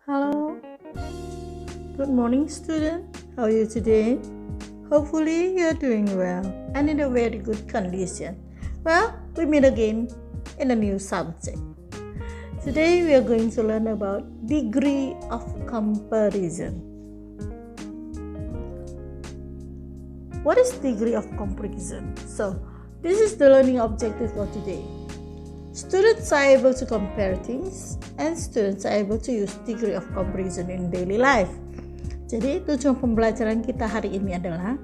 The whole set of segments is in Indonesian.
Hello, good morning student. How are you today? Hopefully you are doing well and in a very good condition. Well, we meet again in a new subject. Today we are going to learn about degree of comparison. What is degree of comparison? So, this is the learning objective for today. Students are able to compare things and students are able to use degree of comparison in daily life. Jadi tujuan pembelajaran kita hari ini adalah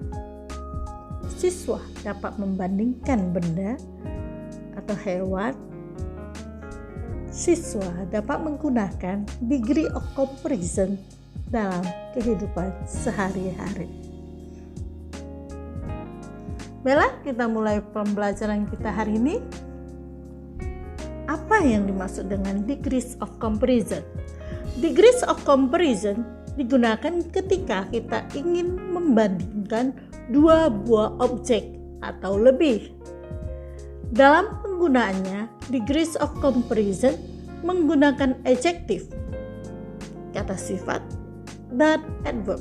siswa dapat membandingkan benda atau hewan. Siswa dapat menggunakan degree of comparison dalam kehidupan sehari-hari. Baiklah, kita mulai pembelajaran kita hari ini. Apa yang dimaksud dengan degrees of comparison? Degrees of comparison digunakan ketika kita ingin membandingkan dua buah objek atau lebih. Dalam penggunaannya, degrees of comparison menggunakan adjektif, kata sifat, dan adverb,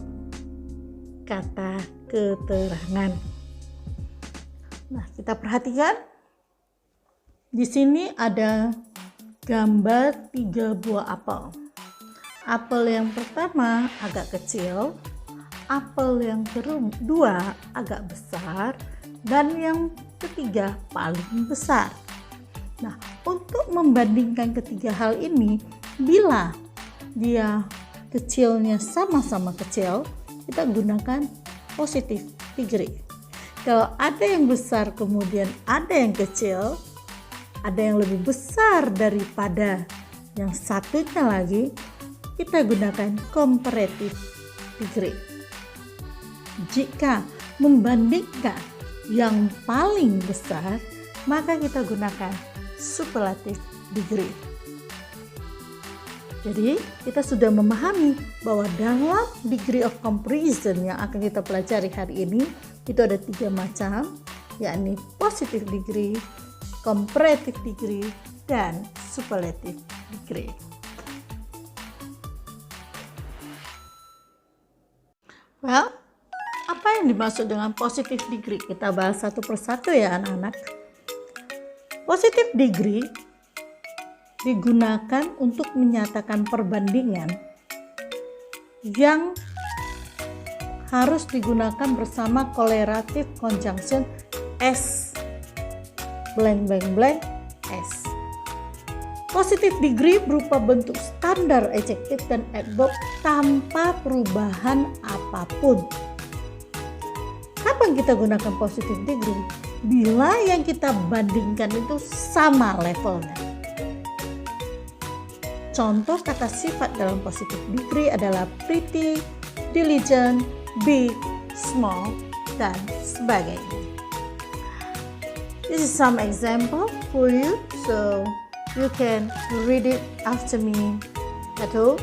kata keterangan. Nah, kita perhatikan. Di sini ada gambar 3 buah apel. Apel yang pertama agak kecil, apel yang kedua agak besar, dan yang ketiga paling besar. Nah, untuk membandingkan ketiga hal ini, bila dia kecilnya sama-sama kecil, kita gunakan positive degree. Kalau ada yang besar kemudian ada yang kecil, ada yang lebih besar daripada yang satunya lagi, kita gunakan comparative degree. Jika membandingkan yang paling besar, maka kita gunakan superlative degree. Jadi kita sudah memahami bahwa dalam degree of comparison yang akan kita pelajari hari ini, itu ada 3 macam, yakni positive degree, comparative degree, dan superlative degree. Well, apa yang dimaksud dengan positive degree? Kita bahas satu persatu ya anak-anak. Positive degree digunakan untuk menyatakan perbandingan yang harus digunakan bersama correlative conjunction S blank blank blank S. Positive degree berupa bentuk standar adjektif dan adverb tanpa perubahan apapun. Kapan kita gunakan positive degree? Bila yang kita bandingkan itu sama levelnya. Contoh kata sifat dalam positive degree adalah pretty, diligent, big, small, dan sebagainya. This is some example for you, so you can read it after me at home.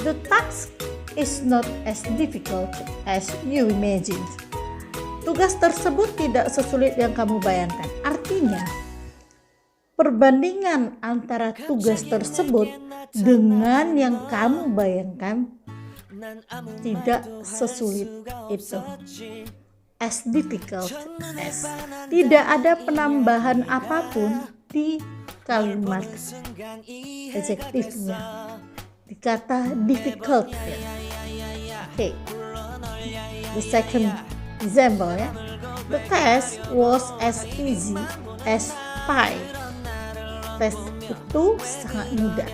The task is not as difficult as you imagined. Tugas tersebut tidak sesulit yang kamu bayangkan. Artinya, perbandingan antara tugas tersebut dengan yang kamu bayangkan tidak sesulit itu. As difficult as. Tidak ada penambahan apapun di kalimat adjektifnya, di kata difficult. Okay. The second example ya. The test was as easy as pie. Tes itu sangat mudah.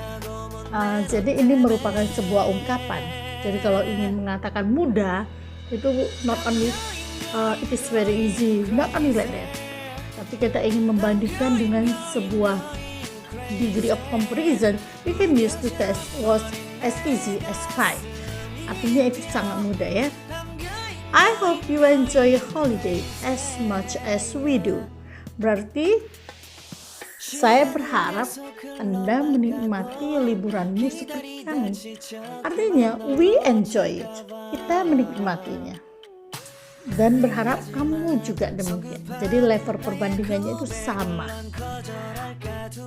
Jadi ini merupakan sebuah ungkapan. Jadi kalau ingin mengatakan mudah, itu not only it is very easy, not only like that. Tapi kita ingin membandingkan dengan sebuah degree of comparison, we can use the test was as easy as pie. Artinya itu sangat mudah ya. I hope you enjoy your holiday as much as we do. Berarti saya berharap Anda menikmati liburanmu seperti kami. Artinya we enjoy it. Kita menikmatinya. Dan berharap kamu juga demikian. Jadi level perbandingannya itu sama.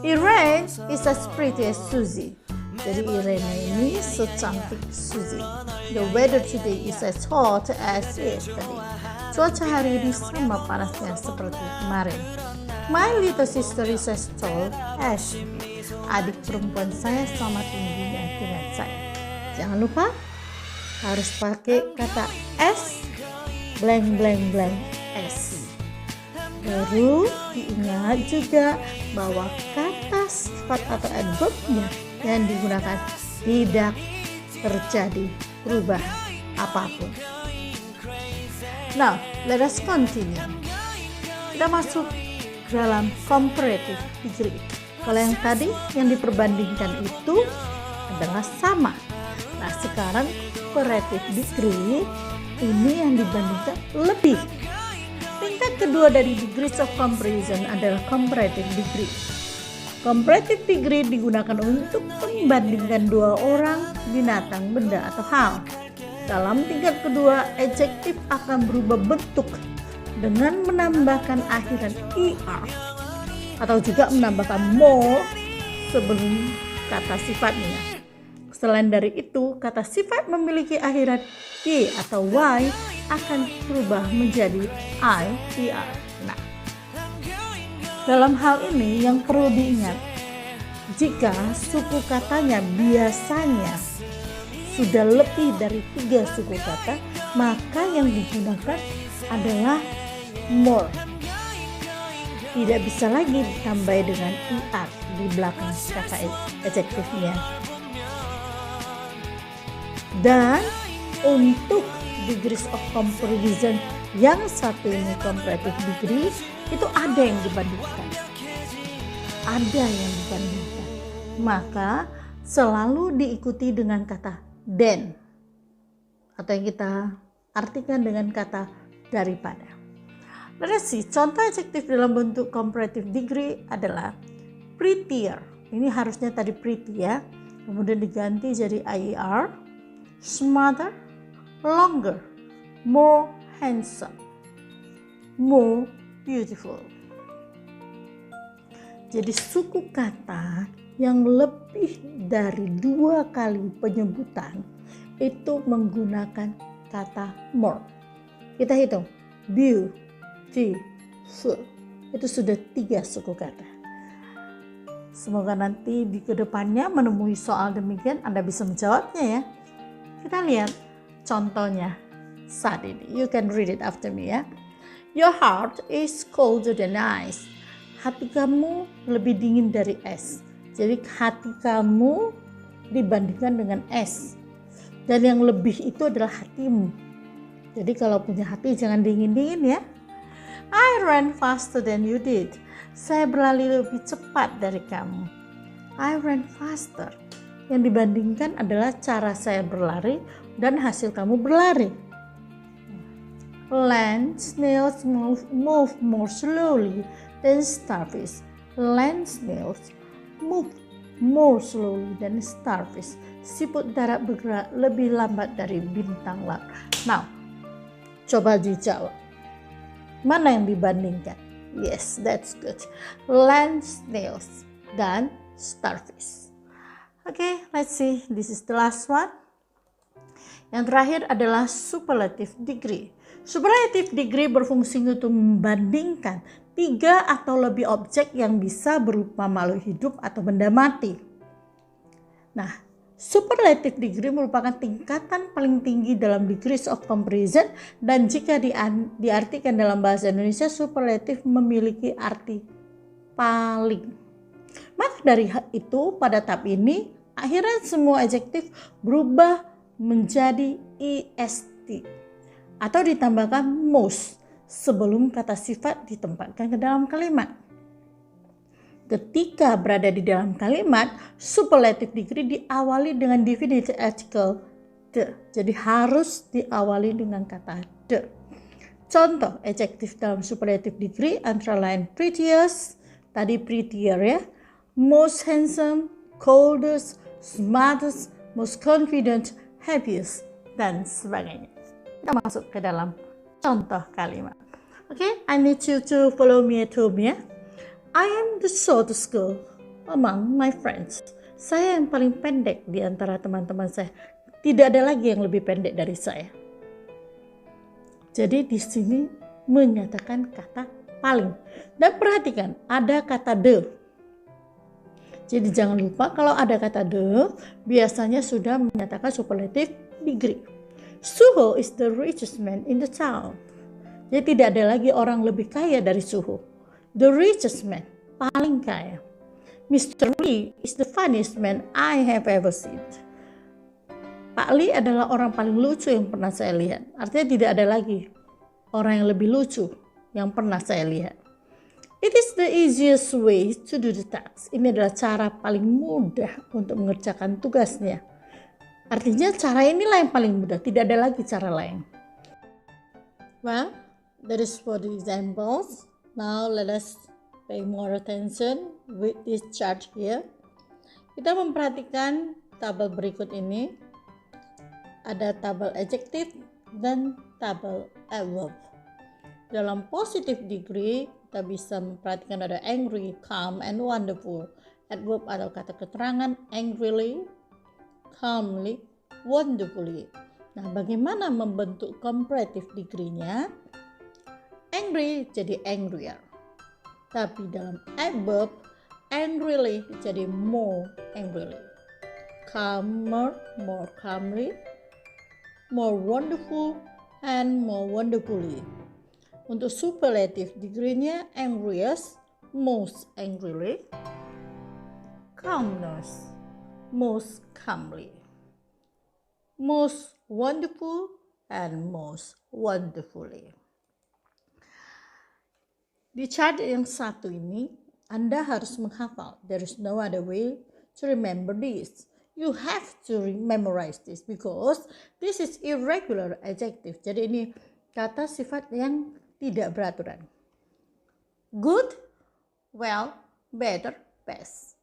Irene is as pretty as Susie. Jadi Irene ini secantik Suzy. The weather today is as hot as yesterday. Cuaca hari ini sama panasnya seperti kemarin. My little sister is as tall as she. Adik perempuan saya sama tingginya dengan saya. Jangan lupa harus pakai kata S blank blank blank S. Baru diingat juga bahwa kata sifat atau adverbnya yang digunakan tidak terjadi perubahan apapun. Now, let us continue. Kita masuk dalam comparative degree. Kalau yang tadi yang diperbandingkan itu adalah sama. Nah, sekarang comparative degree ini yang dibandingkan lebih. Tingkat kedua dari degrees of comparison adalah comparative degree. Comparative degree digunakan untuk membandingkan dua orang, binatang, benda, atau hal. Dalam tingkat kedua, adjektif akan berubah bentuk dengan menambahkan akhiran er atau juga menambahkan more sebelum kata sifatnya. Selain dari itu, kata sifat memiliki akhiran y atau y akan berubah menjadi I, er. Nah, dalam hal ini yang perlu diingat, jika suku katanya biasanya sudah lebih dari 3 suku kata, maka yang digunakan adalah more. Tidak bisa lagi ditambah dengan er di belakang kata adjektifnya. Dan untuk degrees of comparison yang satu ini comparative degree, itu ada yang dibandingkan. Maka selalu diikuti dengan kata than atau yang kita artikan dengan kata daripada. Let's see, contoh adjektif dalam bentuk comparative degree adalah prettier. Ini harusnya tadi pretty ya, kemudian diganti jadi IER, smarter, longer, more handsome, more beautiful. Jadi suku kata yang lebih dari 2 kali penyebutan itu menggunakan kata more. Kita hitung, beautiful, itu sudah 3 suku kata. Semoga nanti di kedepannya menemui soal demikian Anda bisa menjawabnya ya. Kita lihat contohnya saat ini. You can read it after me ya. Your heart is colder than ice. Hati kamu lebih dingin dari es. Jadi hati kamu dibandingkan dengan es. Dan yang lebih itu adalah hatimu. Jadi kalau punya hati jangan dingin-dingin ya. I ran faster than you did. Saya berlari lebih cepat dari kamu. I ran faster. Yang dibandingkan adalah cara saya berlari dan hasil kamu berlari. Land snails move more slowly than starfish. Land snails move more slowly than starfish. Siput darat bergerak lebih lambat dari bintang laut. Now, coba dijawab. Mana yang dibandingkan? Yes, that's good. Land snails dan starfish. Okay, let's see. This is the last one. Yang terakhir adalah superlative degree. Superlative degree berfungsi untuk membandingkan 3 atau lebih objek yang bisa berupa makhluk hidup atau benda mati. Nah, superlative degree merupakan tingkatan paling tinggi dalam degrees of comparison, dan jika diartikan dalam bahasa Indonesia, superlative memiliki arti paling. Maka dari itu pada tahap ini akhirnya semua adjektif berubah menjadi est atau ditambahkan most sebelum kata sifat ditempatkan ke dalam kalimat. Ketika berada di dalam kalimat, superlative degree diawali dengan definitive article the. Jadi harus diawali dengan kata the. Contoh adjektif dalam superlative degree antara lain prettiest, tadi prettier ya, most handsome, coldest, smartest, most confident, happiest, dan sebagainya. Kita masuk ke dalam contoh kalimat. Okay, I need you to follow me at home ya. I am the shortest girl among my friends. Saya yang paling pendek di antara teman-teman saya. Tidak ada lagi yang lebih pendek dari saya. Jadi di sini menyatakan kata paling. Dan perhatikan, ada kata the. Jadi jangan lupa kalau ada kata the, biasanya sudah menyatakan superlative degree. Suho is the richest man in the town. Jadi tidak ada lagi orang lebih kaya dari Suho. The richest man, paling kaya. Mr. Lee is the funniest man I have ever seen. Pak Lee adalah orang paling lucu yang pernah saya lihat. Artinya tidak ada lagi orang yang lebih lucu yang pernah saya lihat. It is the easiest way to do the task. Ini adalah cara paling mudah untuk mengerjakan tugasnya. Artinya cara inilah yang paling mudah, tidak ada lagi cara lain. Well, that is for the examples. Now let us pay more attention with this chart here. Kita memperhatikan tabel berikut ini. Ada tabel adjective dan tabel adverb. Dalam positive degree, kita bisa memperhatikan ada angry, calm, and wonderful. Adverb atau kata keterangan angrily, calmly, wonderfully. Nah, bagaimana membentuk comparative degree-nya? Angry jadi angrier. Tapi dalam adverb, angrily jadi more angrily. Calmer, more calmly. More wonderful, and more wonderfully. Untuk superlative degree-nya, angriest, most angrily. Calmness, most calmly. Most wonderful, and most wonderfully. Di chart yang satu ini, Anda harus menghafal. There is no other way to remember this. You have to memorize this because this is irregular adjective. Jadi ini kata sifat yang tidak beraturan. Good, well, better, best.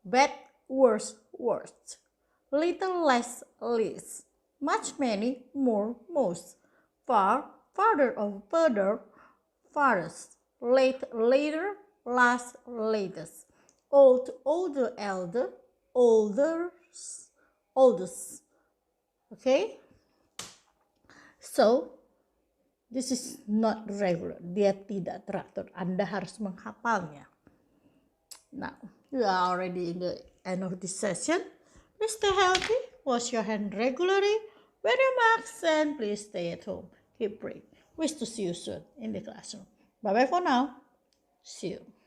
Bad, worse, worst. Little, less, least. Much, many, more, most. Far, farther, or further, farthest. Late, later, last, latest. Old, older, elder. Oldest. Okay, so this is not regular. Dia tidak teratur. Anda harus menghafalnya. Now you are already in the end of this session. Please stay healthy. Wash your hand regularly. Wear your mask and please stay at home. Keep praying. Wish to see you soon in the classroom. Bye bye for now. See you.